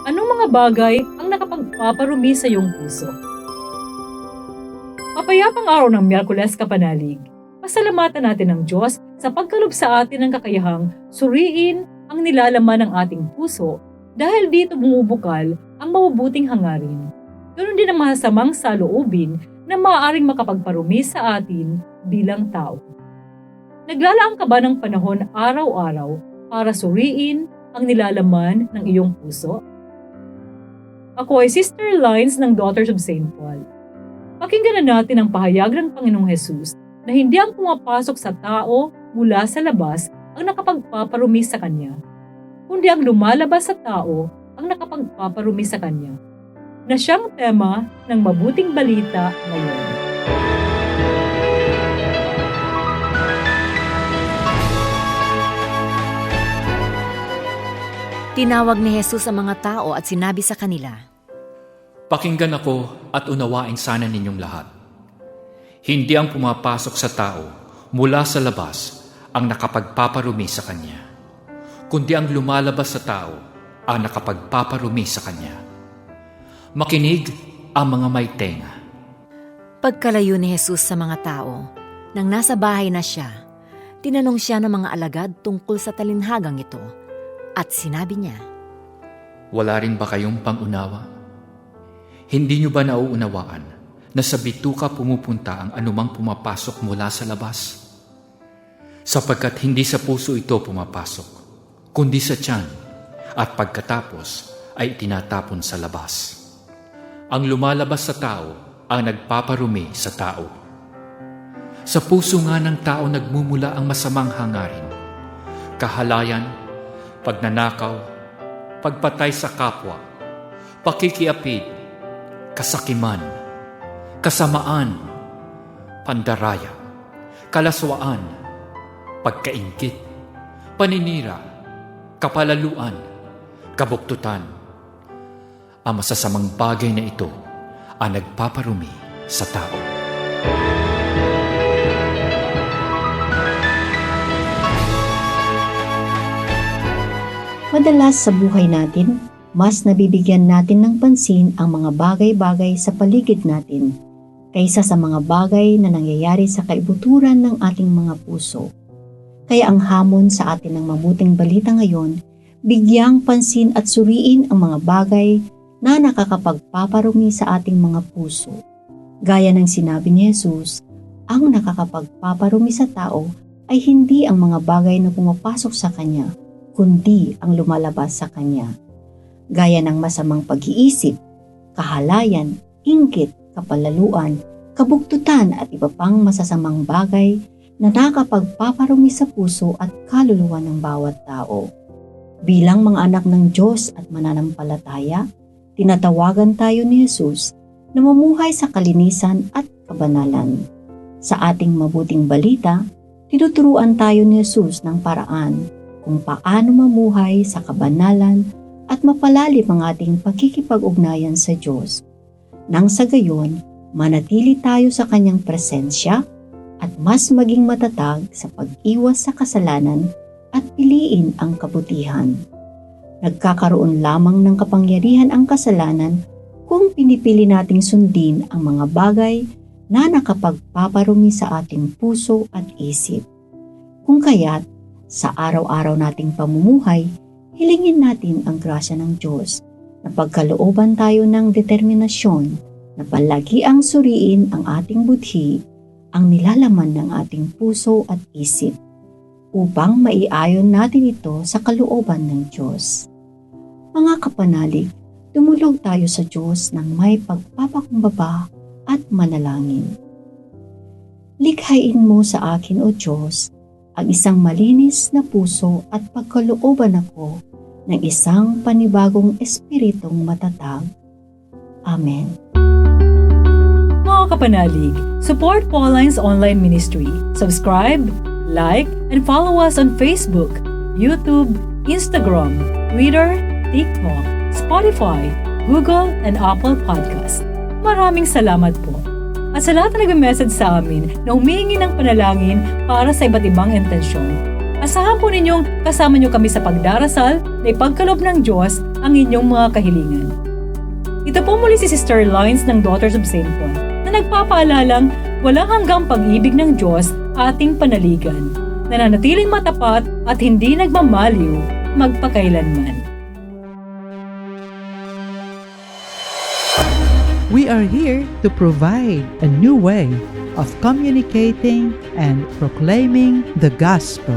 Anong mga bagay ang nakapagpaparumi sa iyong puso? Mapayapang araw ng Miyerkules, kapanalig. Pasalamatan natin ang Diyos sa pagkalob sa atin ng kakayahang suriin ang nilalaman ng ating puso dahil dito bumubukal ang mabubuting hangarin. Ganoon din ang masasamang saloobin na maaaring makapagparumi sa atin bilang tao. Naglalaan ka ba ng panahon araw-araw para suriin ang nilalaman ng iyong puso? Ako ay Sister Lines ng Daughters of St. Paul. Pakinggan na natin ang pahayag ng Panginoong Hesus na hindi ang pumapasok sa tao mula sa labas ang nakapagpaparumi sa kanya, kundi ang lumalabas sa tao ang nakapagpaparumi sa kanya, na siyang tema ng mabuting balita ngayon. Tinawag ni Jesus ang mga tao at sinabi sa kanila, "Pakinggan ako at unawain sana ninyong lahat. Hindi ang pumapasok sa tao mula sa labas ang nakapagpaparumi sa kanya, kundi ang lumalabas sa tao ang nakapagpaparumi sa kanya. Makinig ang mga may tenga." Pagkalayo ni Jesus sa mga tao, nang nasa bahay na siya, tinanong siya ng mga alagad tungkol sa talinhagang ito at sinabi niya, "Wala rin ba kayong pangunawa? Hindi nyo ba nauunawaan na sa bituka pumupunta ang anumang pumapasok mula sa labas? Sapagkat hindi sa puso ito pumapasok, kundi sa tiyan, at pagkatapos ay tinatapon sa labas. Ang lumalabas sa tao ang nagpaparumi sa tao. Sa puso nga ng tao nagmumula ang masamang hangarin, kahalayan, pagnanakaw, pagpatay sa kapwa, pakikiapid, kasakiman, kasamaan, pandaraya, kalaswaan, pagkaingkit, paninira, kapalaluan, kabuktutan. Ang masasamang bagay na ito ang nagpaparumi sa tao." Madalas sa buhay natin, mas nabibigyan natin ng pansin ang mga bagay-bagay sa paligid natin kaysa sa mga bagay na nangyayari sa kaibuturan ng ating mga puso. Kaya ang hamon sa atin ng mabuting balita ngayon, bigyang pansin at suriin ang mga bagay na nakakapagpaparumi sa ating mga puso. Gaya ng sinabi ni Jesus, ang nakakapagpaparumi sa tao ay hindi ang mga bagay na pumapasok sa kanya, kundi ang lumalabas sa kanya. Gaya ng masamang pag-iisip, kahalayan, inggit, kapalaluan, kabuktutan at iba pang masasamang bagay na nakakapagpaparumi sa puso at kaluluwa ng bawat tao. Bilang mga anak ng Diyos at mananampalataya, tinatawagan tayo ni Jesus na mamuhay sa kalinisan at kabanalan. Sa ating mabuting balita, tinuturuan tayo ni Jesus ng paraan kung paano mamuhay sa kabanalan at mapalalim ang ating pakikipag-ugnayan sa Diyos. Nang sa gayon, manatili tayo sa Kanyang presensya at mas maging matatag sa pag-iwas sa kasalanan at piliin ang kabutihan. Nagkakaroon lamang ng kapangyarihan ang kasalanan kung pinipili nating sundin ang mga bagay na nakapagpaparumi sa ating puso at isip. Kung kaya't, sa araw-araw nating pamumuhay, hilingin natin ang grasya ng Diyos na pagkalooban tayo ng determinasyon na palagiang suriin ang ating budhi, ang nilalaman ng ating puso at isip, upang maiayon natin ito sa kalooban ng Diyos. Mga kapanalig, dumulog tayo sa Diyos ng may pagpapakumbaba at manalangin. Likhain mo sa akin, O Diyos, ang isang malinis na puso at pagkalooban ako ng isang panibagong espiritong matatag. Amen. Mga kapanalig, support Pauline's online ministry. Subscribe, like, and follow us on Facebook, YouTube, Instagram, Twitter, TikTok, Spotify, Google, and Apple Podcast. Maraming salamat po. At sa lahat na nag-message sa amin na humihingi ng panalangin para sa iba't ibang intensyon, Asahan po ninyong kasama nyo kami sa pagdarasal na ipagkaloob ng Diyos ang inyong mga kahilingan. Ito po muli si Sister Lines ng Daughters of St. Paul na nagpapaalalang walang hanggang pag-ibig ng Diyos ating panaligan, na nanatiling matapat at hindi nagmamaliw magpakailanman. We are here to provide a new way of communicating and proclaiming the gospel.